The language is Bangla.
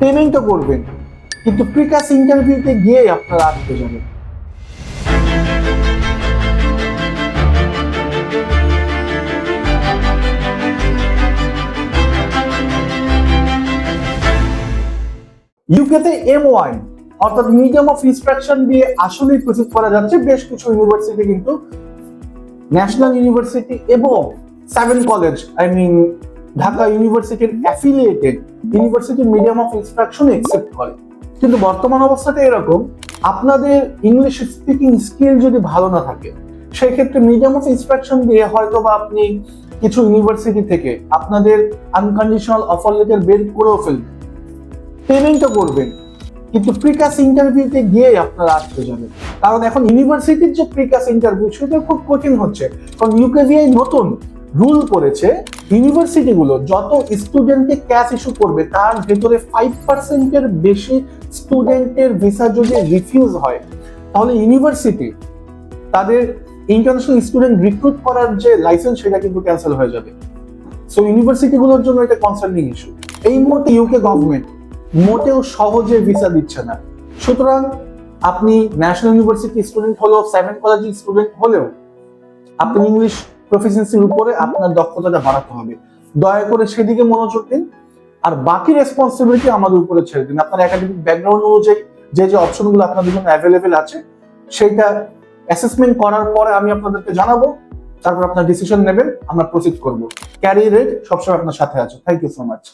পেমেন্টও করবেন, কিন্তু প্রিকাস ইন্টারভিউতে গিয়ে আপনারা আটকে যাবেন। ইউকেতে M1 অর্থাৎ মিডিয়াম অফ ইনস্ট্রাকশন দিয়ে আসলেই প্রসেস করা যাচ্ছে। বেশ কিছু ইউনিভার্সিটি কিন্তু ন্যাশনাল ইউনিভার্সিটি এবং 7 কলেজ ঢাকা ইউনিভার্সিটির affiliated university medium of instruction accept করে। কিন্তু বর্তমান অবস্থাটা এরকম, আপনাদের ইংলিশ স্পিকিং স্কিল যদি ভালো না থাকে, সেই ক্ষেত্রে মিডিয়াম অফ ইনস্ট্রাকশন দিয়ে হয়তো বা আপনি কিছু ইউনিভার্সিটি থেকে আপনাদের আনকন্ডিশনাল অফার লেটার বের করেও ফেলবেন, পেমেন্টও করবেন, কিন্তু প্রিকাস ইন্টারভিউতে গিয়ে আপনারা আটকে যাবেন। কারণ এখন ইউনিভার্সিটির যে প্রিকাস ইন্টারভিউ সেটা খুব কঠিন হচ্ছে। কারণ ইউকেভিআই নতুন রুল করেছে, ইউনিভার্সিটিগুলো যত স্টুডেন্টকে ক্যাশ ইস্যু করবে তার ভেতরে 5% বেশি স্টুডেন্টের ভিসা যদি রিফিউজ হয়, তাহলে ইউনিভার্সিটি তাদের ইন্টারন্যাশনাল স্টুডেন্ট রিক্রুট করার যে লাইসেন্স সেটা কিন্তু ক্যান্সেল হয়ে যাবে। সো ইউনিভার্সিটিগুলোর জন্য এটা কনসার্নিং ইস্যু। এই মুহূর্তে ইউকে গভর্নমেন্ট মোটেও সহজে ভিসা দিচ্ছে না। সুতরাং আপনি ন্যাশনাল ইউনিভার্সিটি স্টুডেন্ট হলেও 7 কলেজের স্টুডেন্ট হলেও আপনি ইংলিশ প্রফিসিয়েন্সির উপরে আপনার দক্ষতাটা বাড়াতে হবে। দয়া করে সেদিকে মনোযোগ দিন, আর বাকি রেসপন্সিবিলিটি আমাদের উপরে ছেড়ে দিন। আপনার একাডেমিক ব্যাকগ্রাউন্ড অনুযায়ী যে যে অপশনগুলো আপনাদের জন্য অ্যাভেলেবেল আছে সেইটা অ্যাসেসমেন্ট করার পরে আমি আপনাদেরকে জানাবো, তারপর আপনার ডিসিশন নেবেন, আমরা প্রসিড করব। ক্যারিয়ার সবসময় আপনার সাথে আছে। Thank you so much.